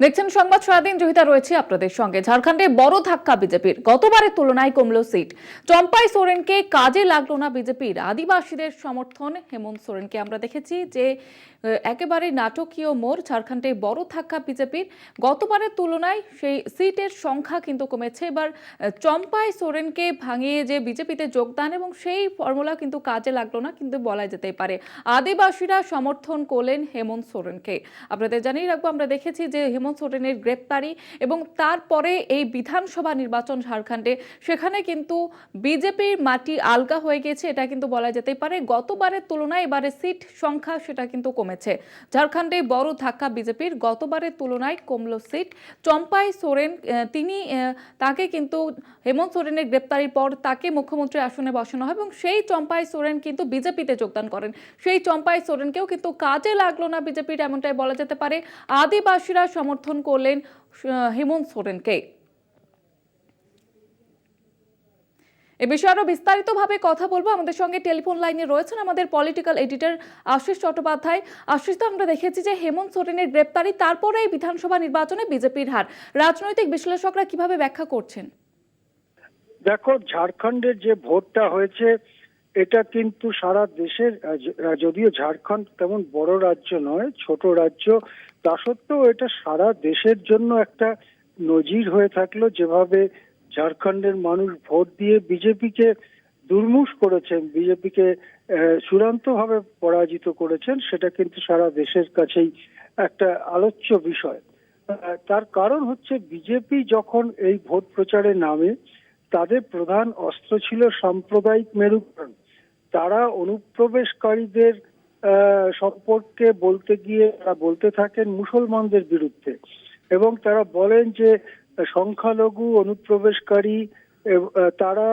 দেখছেন সংবাদ সারাদিন, জহিতা রয়েছে আপনাদের সঙ্গে। ঝাড়খণ্ডে বড় ধাক্কা বিজেপির, গতবারের তুলনায় কমলো সিট। চম্পাই সোরেনকে কাজে লাগলো না বিজেপির। আদিবাসীদের সমর্থন হেমন্ত সোরেনকে আমরা দেখেছি যে একেবারে নাটকীয় মোড়। ঝাড়খণ্ডে বড় ধাক্কা বিজেপির, গতবারের তুলনায় সেই সিটের সংখ্যা কিন্তু কমেছে। এবার চম্পাই সোরেনকে ভাঙিয়ে যে বিজেপিতে যোগদান, এবং সেই ফর্মুলা কিন্তু কাজে লাগলো না, কিন্তু বলা যেতে পারে আদিবাসীরা সমর্থন করলেন হেমন্ত সোরেনকে। আপনাদের জানিয়ে রাখবো, আমরা দেখেছি যে হেমন্ত সোরেনের গ্রেপ্তারি এবং তারপরে এই বিধানসভা নির্বাচন ঝাড়খণ্ডে, সেখানে কিন্তু বিজেপির মাটি আলগা হয়ে গেছে, এটা কিন্তু বলা যেতে পারে। গতবারের তুলনায় এবারে সিট সংখ্যা সেটা কিন্তু কমেছে। ঝাড়খণ্ডে বড় ধাক্কা বিজেপির, গতবারের তুলনায় কমলো সিট। চম্পাই সোরেন তাকে কিন্তু হেমন্ত সোরেনের গ্রেপ্তারির পর তাকে মুখ্যমন্ত্রী আসনে বসানো হয়, এবং সেই চম্পাই সোরেন কিন্তু বিজেপিতে যোগদান করেন। সেই চম্পাই সোরেনকেও কিন্তু কাজে লাগলো না বিজেপির, এমনটাই বলা যেতে পারে। আদিবাসীরা সমর্থন করলেন হেমন্ত সোরেনকে। এ বিষয়ে আরো বিস্তারিতভাবে কথা বলবো। আমাদের সঙ্গে টেলিফোন লাইনে রয়েছেন আমাদের পলিটিক্যাল এডিটর আশিস চট্টোপাধ্যায়। আশিস, তো আমরা দেখেছি যে হেমন্ত সোরেনের গ্রেপ্তারি, তারপরে এই বিধানসভা নির্বাচনে বিজেপির হার, রাজনৈতিক বিশ্লেষকরা কিভাবে ব্যাখ্যা করছেন? দেখো, ঝাড়খণ্ডের যে ভোটটা হয়েছে এটা কিন্তু সারা দেশের, যদিও ঝাড়খণ্ড তেমন বড় রাজ্য নয়, ছোট রাজ্য, তা সত্ত্বেও এটা সারা দেশের জন্য একটা নজির হয়ে থাকলো। যেভাবে ঝাড়খণ্ডের মানুষ ভোট দিয়ে বিজেপিকে দুর্মুষ করেছেন, বিজেপিকে চূড়ান্ত ভাবে পরাজিত করেছেন, সেটা কিন্তু সারা দেশের কাছেই একটা আলোচ্য বিষয়। তার কারণ হচ্ছে, বিজেপি যখন এই ভোট প্রচারে নামে, তাদের প্রধান অস্ত্র ছিল সাম্প্রদায়িক মেরুকরণ। তারা অনুপ্রবেশকারীদের সম্পর্কে বলতে গিয়ে তারা বলতে থাকেন মুসলমানদের বিরুদ্ধে, এবং তারা বলেন যে সংখ্যালঘু অনুপ্রবেশকারী তারা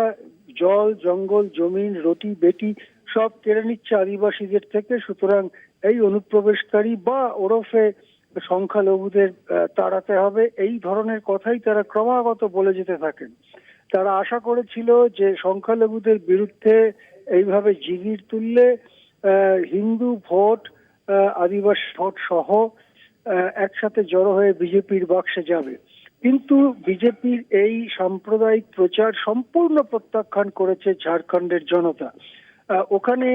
জল, জঙ্গল, জমিন, রুটি বেটি সব কেড়ে নিচ্ছে আদিবাসীদের থেকে। সুতরাং এই অনুপ্রবেশকারী বা ওরফে সংখ্যালঘুদের তাড়াতে হবে, এই ধরনের কথাই তারা ক্রমাগত বলে যেতে থাকেন। তারা আশা করেছিল যে সংখ্যালঘুদের বিরুদ্ধে এইভাবে জিগির তুললে হিন্দু ভোট, আদিবাসী ভোট সহ একসাথে জড়ো হয়ে বিজেপির বাক্সে যাবে। কিন্তু বিজেপির এই সাম্প্রদায়িক প্রচার সম্পূর্ণ প্রত্যাখ্যান করেছে ঝাড়খণ্ডের জনতা। ওখানে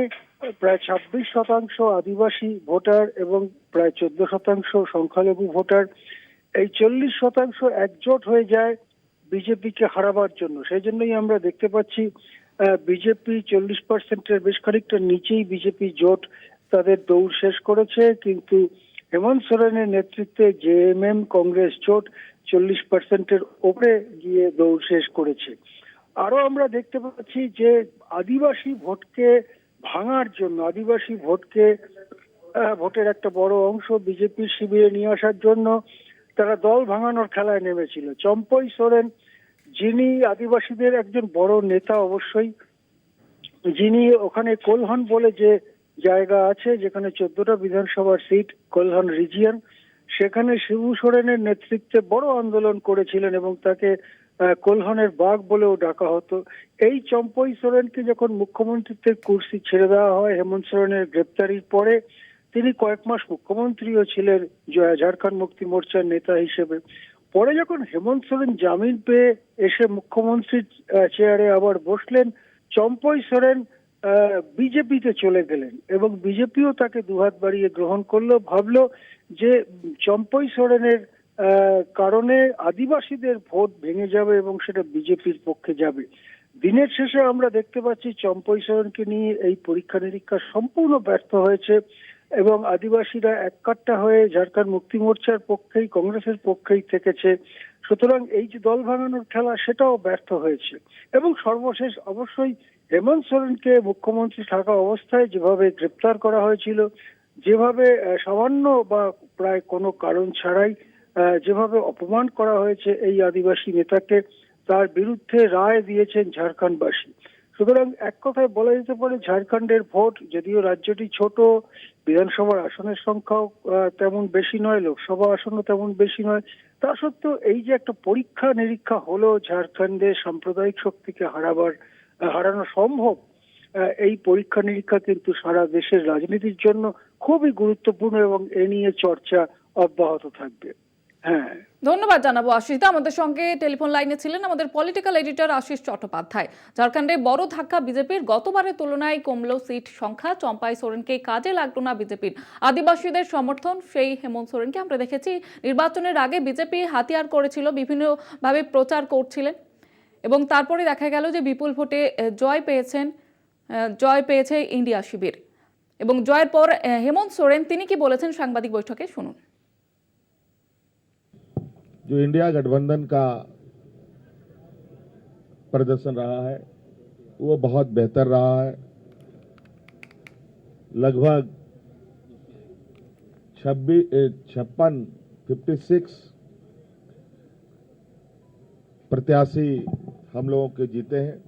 প্রায় 26% আদিবাসী ভোটার এবং প্রায় 14% সংখ্যালঘু ভোটার, এই 40% একজোট হয়ে যায় বিজেপিকে হারাবার জন্য। সেই জন্যই আমরা দেখতে পাচ্ছি বিজেপি 40%-এর বেশ খানিকটা নিচেই বিজেপি জোট তাদের দৌড় শেষ করেছে। কিন্তু হেমন্ত সোরেনের নেতৃত্বে জেএমএম কংগ্রেস জোট 40%-এর ওপরে গিয়ে দৌড় শেষ করেছে। আরো আমরা দেখতে পাচ্ছি যে আদিবাসী ভোটকে ভাঙার জন্য, আদিবাসী ভোটের একটা বড় অংশ বিজেপির শিবিরে নিয়ে আসার জন্য তারা দল ভাঙানোর খেলায় নেমেছিল। চম্পাই সোরেন, যিনি আদিবাসীদের একজন বড় নেতা অবশ্যই, যিনি ওখানে কোলহান বলে যে জায়গা আছে, যেখানে 14টা বিধানসভার সিট, কোলহান রিজিয়ন, সেখানে শিবু সোরেনের নেতৃত্বে বড় আন্দোলন করেছিলেন এবং তাকে কোলহানের বাঘ বলেও ডাকা হতো। এই চম্পাই সোরেনকে যখন মুখ্যমন্ত্রীত্বের কুর্সি ছেড়ে দেওয়া হয় হেমন্ত সোরেনের গ্রেপ্তারির পরে, তিনি কয়েক মাস মুখ্যমন্ত্রীও ছিলেন ঝাড়খণ্ড মুক্তি মোর্চার নেতা হিসেবে। পরে যখন হেমন্ত সোরেন জামিন পেয়ে এসে মুখ্যমন্ত্রীর চেয়ারে আবার বসলেন, চম্পাই সোরেন বিজেপিতে চলে গেলেন এবং বিজেপিও তাকে দুহাত বাড়িয়ে গ্রহণ করলো। ভাবলো যে চম্পাই সোরেনের কারণে আদিবাসীদের ভোট ভেঙে যাবে এবং সেটা বিজেপির পক্ষে যাবে। দিনের শেষে আমরা দেখতে পাচ্ছি চম্পাই সোরেনকে নিয়ে এই পরীক্ষা নিরীক্ষা সম্পূর্ণ ব্যর্থ হয়েছে এবং আদিবাসীরা এককাট্টা হয়ে ঝাড়খণ্ড মুক্তি মোর্চার পক্ষেই, কংগ্রেসের পক্ষেই থেকেছে। সুতরাং এই যে দল ভাঙানোর খেলা, সেটাও ব্যর্থ হয়েছে। এবং সর্বশেষ অবশ্যই হেমন্ত সোরেনকে মুখ্যমন্ত্রী থাকা অবস্থায় যেভাবে গ্রেপ্তার করা হয়েছিল, যেভাবে সামান্য বা প্রায় কোনো কারণ ছাড়াই যেভাবে অপমান করা হয়েছে এই আদিবাসী নেতাকে, তার বিরুদ্ধে রায় দিয়েছেন ঝাড়খণ্ডবাসী। সুতরাং এক কথায় বলা যেতে পারে, ঝাড়খণ্ডের ভোট, যদিও রাজ্যটি ছোট, বিধানসভার আসনের সংখ্যাও তেমন বেশি নয়, লোকসভা আসনও তেমন বেশি নয়, তা সত্ত্বেও এই যে একটা পরীক্ষা নিরীক্ষা হলো ঝাড়খণ্ডে সাম্প্রদায়িক শক্তিকে হারানো সম্ভব, এই পরীক্ষা নিরীক্ষা কিন্তু সারা দেশের রাজনীতির জন্য খুবই গুরুত্বপূর্ণ এবং এ নিয়ে চর্চা অব্যাহত থাকবে। হ্যাঁ। ধন্যবাদ জানাবো আশিস দা। আমাদের সঙ্গে টেলিফোন লাইনে ছিলেন আমাদের পলিটিক্যাল এডিটর আশিস চট্টোপাধ্যায়। ঝাড়খণ্ডে বড় ধাক্কা বিজেপির, গতবারের তুলনায় কমলো সিট সংখ্যা। চম্পাই সোরেনকে কাজে লাগলো না বিজেপির আদিবাসীদের সমর্থন। সেই হেমন্ত সোরেনকে আমরা দেখেছি নির্বাচনের আগে বিজেপি হাতিয়ার করেছিল, বিভিন্নভাবে প্রচার করছিলেন এবং তারপরে দেখা গেল যে বিপুল ভোটে জয় পেয়েছে ইন্ডিয়া শিবির। এবং জয়ের পর হেমন্ত সোরেন তিনি কি বলেছেন সাংবাদিক বৈঠকে শুনুন। जो इंडिया गठबंधन का प्रदर्शन रहा है वो बहुत बेहतर रहा है। लगभग 56 प्रत्याशी हम लोगों के जीते हैं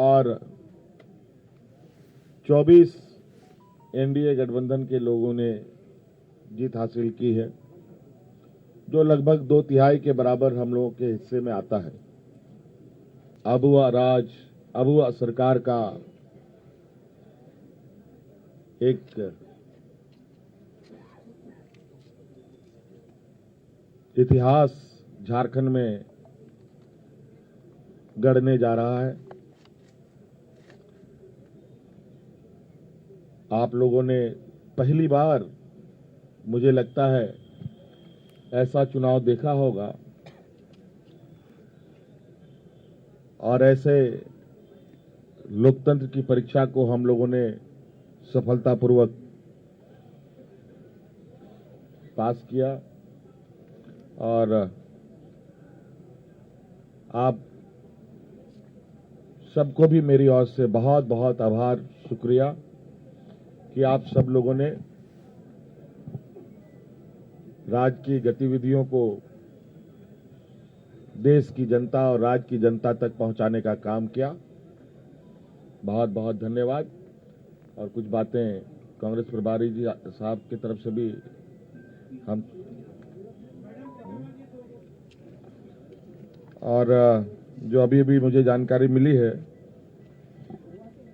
और 24 एनडीए गठबंधन के लोगों ने जीत हासिल की है, जो लगभग 2/3 के बराबर हम लोगों के हिस्से में आता है। अबुआ सरकार का एक इतिहास झारखंड में गढ़ने जा रहा है। आप लोगों ने पहली बार मुझे लगता है ऐसा चुनाव देखा होगा और ऐसे लोकतंत्र की परीक्षा को हम लोगों ने सफलतापूर्वक पास किया और आप सबको भी मेरी ओर से बहुत बहुत आभार, शुक्रिया कि आप सब लोगों ने राज्य की गतिविधियों को देश की जनता और राज्य की जनता तक पहुंचाने का काम किया। बहुत बहुत धन्यवाद। और कुछ बातें कांग्रेस प्रभारी जी साहब की तरफ से भी हम और जो अभी अभी मुझे जानकारी मिली है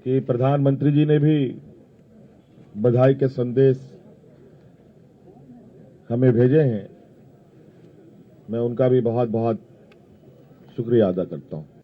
कि प्रधानमंत्री जी ने भी बधाई के संदेश हमें भेजे हैं। मैं उनका भी बहुत बहुत शुक्रिया अदा करता हूं।